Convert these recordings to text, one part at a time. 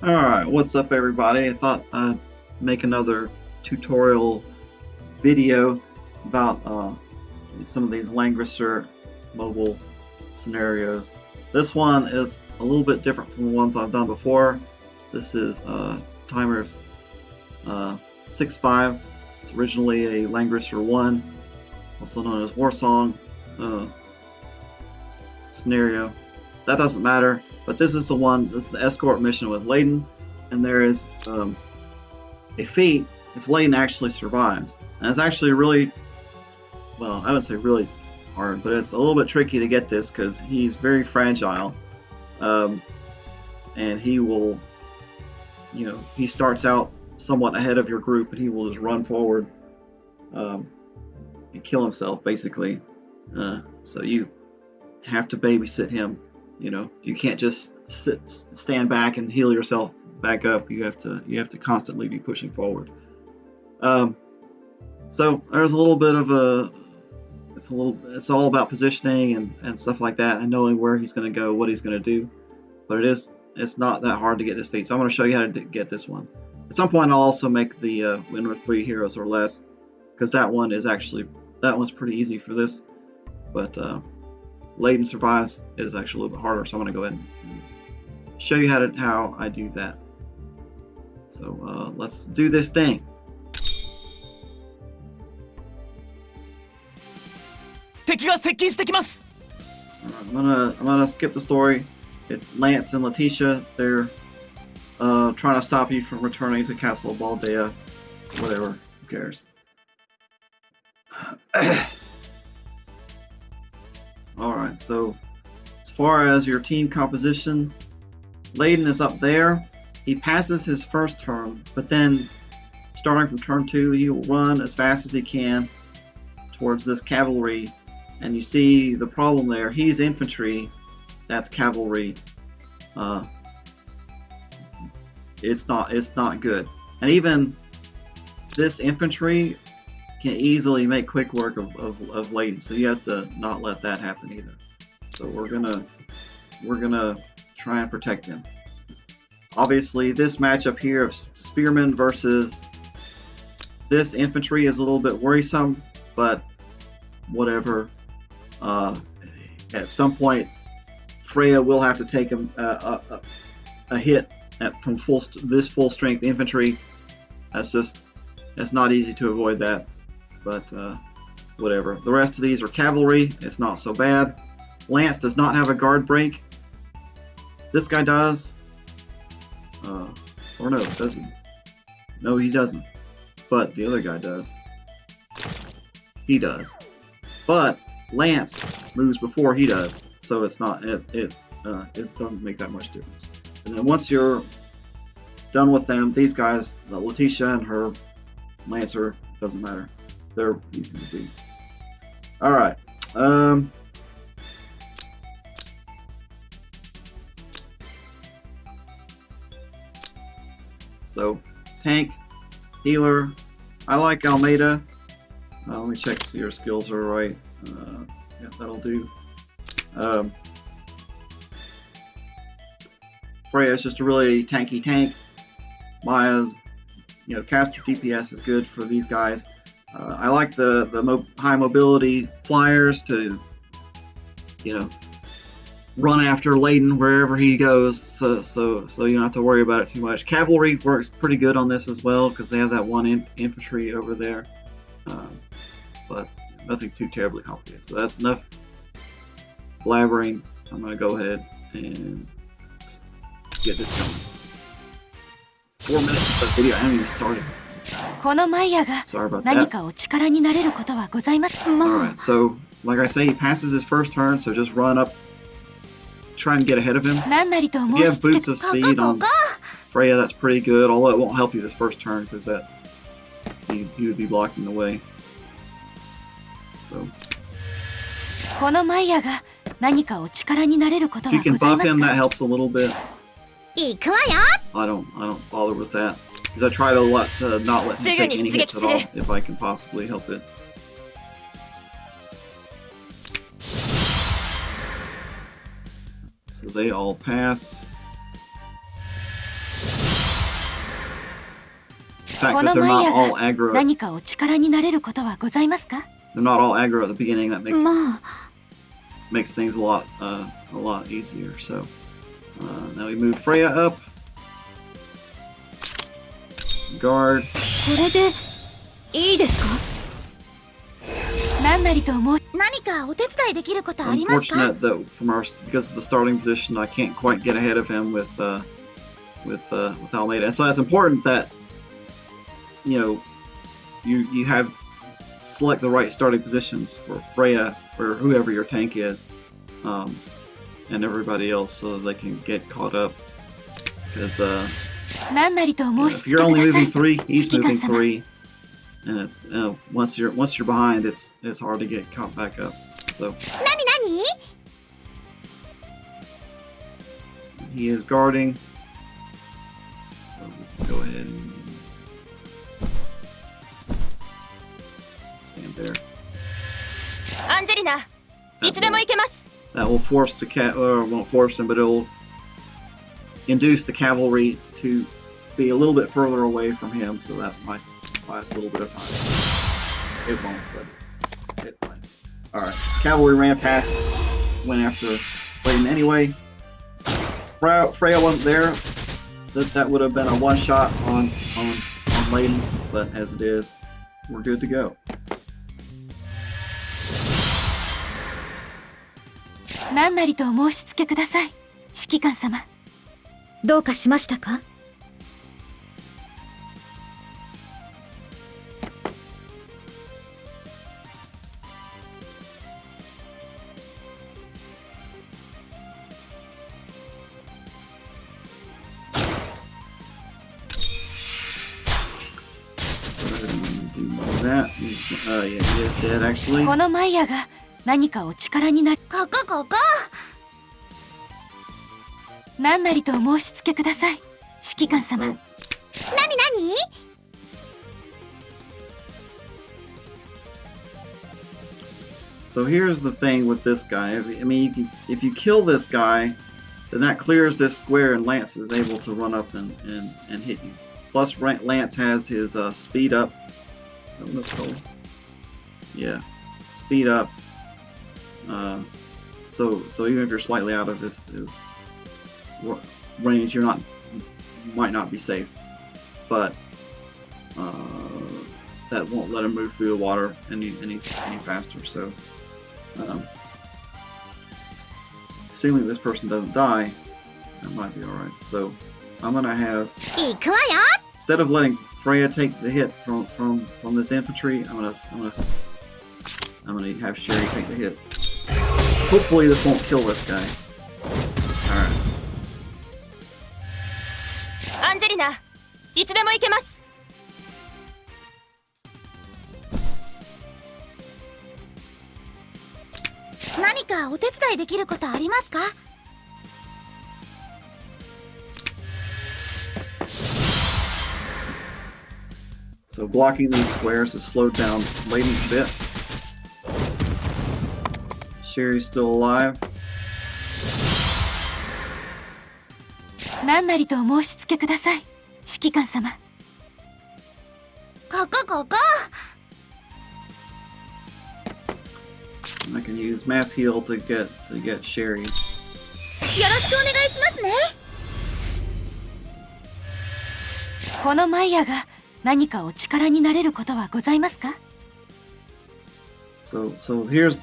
Alright, what's up everybody? I thought I'd make another tutorial video about some of these Langrisser mobile scenarios. This one is a little bit different from the ones I've done before. This is timer of 6.5. It's originally a Langrisser 1, also known as Warsong scenario. That doesn't matter, but this is the one. This is the escort mission with Ledin, and there is a feat if Ledin actually survives. And it's actually really, well, I wouldn't say really hard, but it's a little bit tricky to get this because he's very fragile, and he will, he starts out somewhat ahead of your group, and he will just run forward and kill himself, basically. So you have to babysit him. You can't just stand back and heal yourself back up. You have to constantly be pushing forward. So there's a little bit of it's all about positioning and stuff like that, and knowing where he's going to go, what he's going to do. But it's not that hard to get this feat. So I'm going to show you how to get this one. At some point I'll also make the win with 3 heroes or less, because that one's pretty easy for this. But Ledin survives is actually a little bit harder, so I'm going to go ahead and show you how I do that. So let's do this thing. I'm gonna skip the story. It's Lance and Letitia. They're trying to stop you from returning to Castle Baldea. Whatever, who cares? Alright, so as far as your team composition, Ledin is up there. He passes his first turn, but then starting from turn 2, he will run as fast as he can towards this cavalry. And you see the problem there. He's infantry, that's cavalry. It's not good. And even this infantry can easily make quick work of Ledin, so you have to not let that happen either. So we're gonna try and protect him. Obviously, this matchup here of spearmen versus this infantry is a little bit worrisome, but whatever. At some point, Freya will have to take a hit from this full strength infantry. It's not easy to avoid that. But whatever. The rest of these are cavalry. It's not so bad. Lance does not have a guard break. This guy does. Or no, does he? No, he doesn't. But the other guy does. He does. But Lance moves before he does, so it's not. It doesn't make that much difference. And then once you're done with them, these guys, Letitia and her Lancer, doesn't matter. They're easy to beat. Alright. So, tank, healer. I like Almeida. Let me check to see her skills are right. Yeah, that'll do. Freya is just a really tanky tank. Maya's, caster DPS is good for these guys. I like the high mobility flyers to, run after Ledin wherever he goes, so you don't have to worry about it too much. Cavalry works pretty good on this as well because they have that one infantry over there, but nothing too terribly complicated. So that's enough blabbering. I'm gonna go ahead and get this going. 4 minutes of the video. I haven't even started. Sorry about that. Alright, so like I say, he passes his first turn, so just run up, try and get ahead of him. If you have boots of speed on Freya, that's pretty good, although it won't help you this first turn because he would be blocking the way. So if you can buff him, that helps a little bit. I don't bother with that because I try to not let him take any hits at all if I can possibly help it. So they all pass. fact that they're not all aggro. 何かお力になれることはございますか? They're not all aggro at the beginning. That makes まあ makes things a lot easier. So now we move Freya up. Guard. これでいいですか? 何なりと思う。何かお手伝いできることありますか? Unfortunate that because of the starting position, I can't quite get ahead of him with Almeida. And so it's important that you have select the right starting positions for Freya or whoever your tank is, and everybody else, so they can get caught up. Because if you're only moving 3, he's moving 3, and it's once you're behind, it's hard to get caught back up. So he is guarding. So we can go ahead and stand there. That will force the won't force him, but it'll induce the cavalry to be a little bit further away from him, so that might last a little bit of time. It won't, but it might. Alright, cavalry ran past, went after Ledin anyway. Freya wasn't there. That would have been a one-shot on Ledin, but as it is, we're good to go. 何なりとお申し付けください、指揮官様。どうかしましたか? Yeah, he is dead actually. このマイヤが何かお力になる。ここ。何なりとお申し付けください、指揮官様。何? So here's the thing with this guy. I mean, if you kill this guy, then that clears this square, and Lance is able to run up and hit you. Plus, Lance has his speed up. Let's go. Yeah, speed up. So even if you're slightly out of his range, might not be safe, but that won't let him move through the water any faster. So, assuming this person doesn't die, that might be all right. So I'm gonna have, instead of letting Freya take the hit from this infantry, I'm gonna have Sherry take the hit. Hopefully this won't kill this guy. Alright. Angelina, いつでも行けます. So blocking these squares has slowed down Ledin a bit. Sherry's still alive. 何なりとお申し付けください、指揮官様。ここ。I can use mass heal to get Sherry. よろしくお願いしますね。このマイヤが何かお力になれることはございますか? So here's,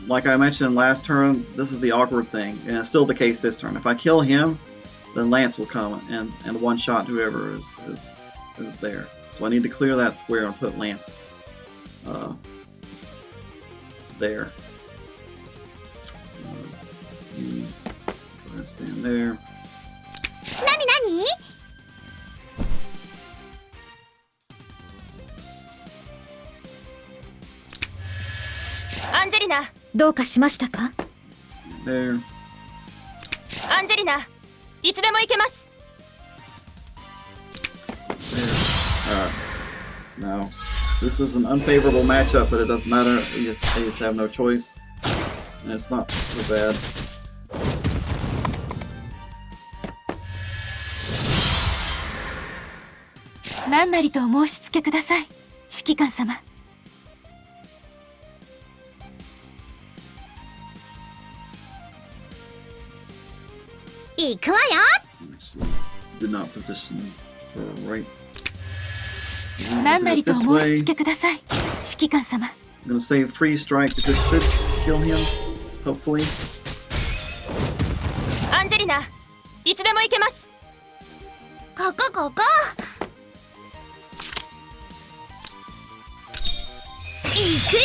like I mentioned last turn, this is the awkward thing, and it's still the case this turn. If I kill him, then Lance will come and one-shot whoever is there. So I need to clear that square and put Lance there. You go ahead and stand there. Nani? Angelina, どうかしましたか? Stand there. Angelina, いつでも行けます. Now, this is an unfavorable matchup, but it doesn't matter. They just have no choice, and it's not so bad. 何なりとお申し付けください、指揮官様。行くわよ。 Did not position for right. So 何なりとお this 申し way. 付けください、指揮官様。 I'm gonna save free strike because this should kill him. Hopefully. アンジェリナ、いつでも行けます。ここここ。行くよ。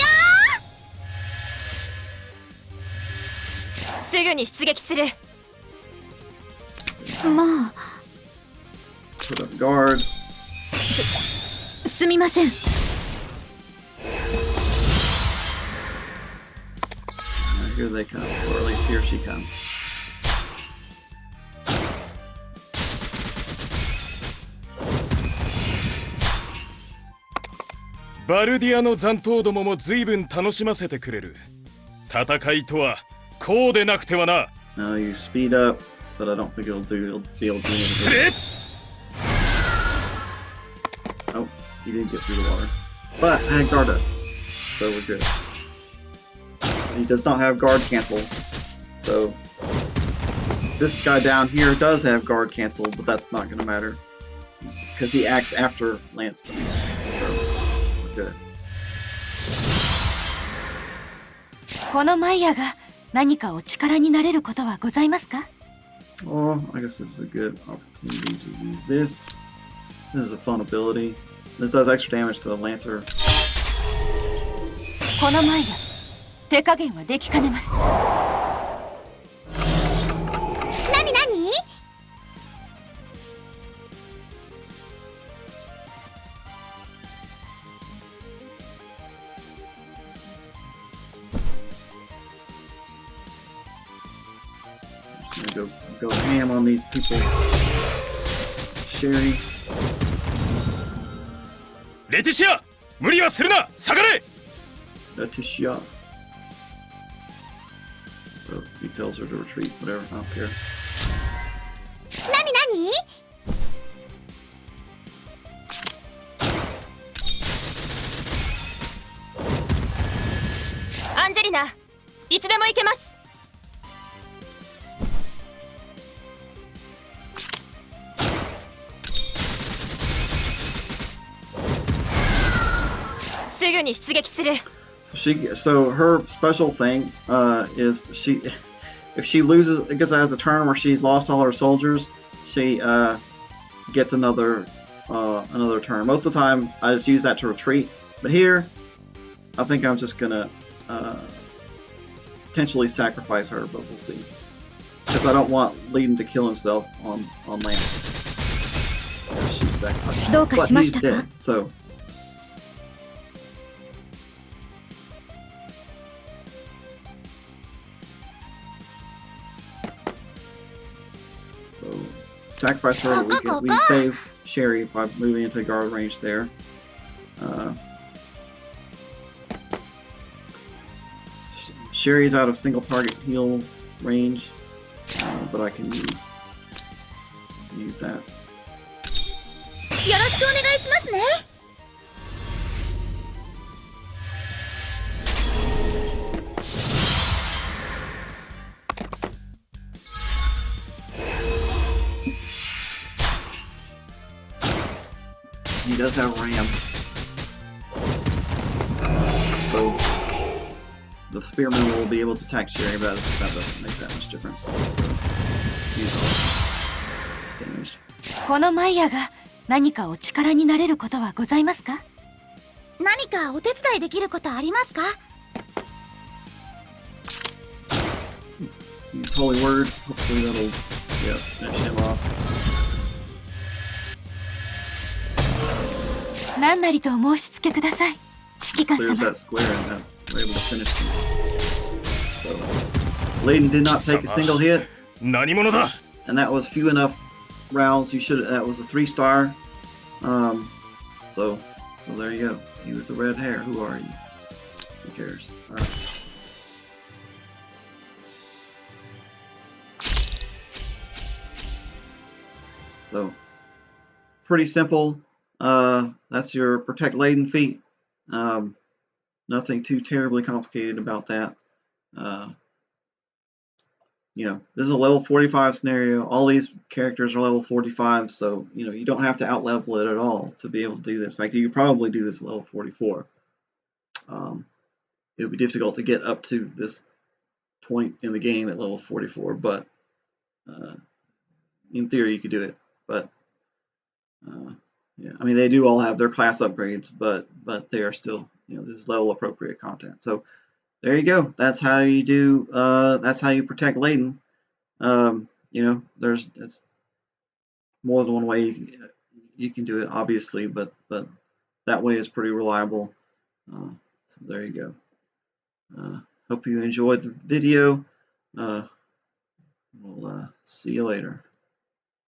すぐに出撃する。もう Put up guard. すみません。 Here they come, or at least here she comes. バルディアの残党どもも随分楽しませてくれる。戦いとはこうでなくてはな。Now you speed up, but I don't think it'll be able to do 失 anything. 礼。 Oh, he didn't get through the water. But I had guard up, so we're good. He does not have guard cancel, so this guy down here does have guard cancel, but that's not going to matter because he acts after Lance. So we're good. このマイヤが何かお力になれることはございますか？ Oh, I guess this is a good opportunity to use this. This is a fun ability. This does extra damage to the Lancer. このマイヤ、手加減はできかねます。なになに？ Just gonna go ham on these people. Sherry. レティシア、無理はするな。下がれ。 Letitia. So he tells her to retreat, whatever, I don't care. なになに？ アンジェリナ、いつでも行けます。すぐに出撃する。So her special thing is if she loses, I guess that has a turn where she's lost all her soldiers, she gets another turn. Most of the time I just use that to retreat, but here I think I'm just gonna potentially sacrifice her, but we'll see, because I don't want Ledin to kill himself on land. Yeah, she's sacrificed, but he's dead, so. So sacrifice her, we save Sherry by moving into guard range there. Sherry's out of single target heal range, but I can use that. よろしくお願いしますね。 He does have ram, so the spearman will be able to attack Sherry, but that doesn't make that much difference. So use all damage. このマイヤが何かお力になれることはございますか？何かお手伝いできることありますか？ Use holy word. Hopefully that'll finish him off. 何なりとお申し付けください、指揮官 Clears 様。 that square, and we're able to finish him. So Ledin did not take a single hit, 何者だ。 and that was few enough rounds. That was a 3-star. So there you go. You with the red hair. Who are you? Who cares? All right. So pretty simple. That's your Protect Ledin feat. Nothing too terribly complicated about that. You know, this is a level 45 scenario. All these characters are level 45, so you know you don't have to outlevel it at all to be able to do this. In fact, you could probably do this at level 44. It would be difficult to get up to this point in the game at level 44, but in theory you could do it. But yeah, I mean they do all have their class upgrades, but they are still, you know, this is level appropriate content. So there you go. That's how you do. That's how you protect Ledin. You know, it's more than one way you can do it, obviously, but that way is pretty reliable. So there you go. Hope you enjoyed the video. We'll see you later.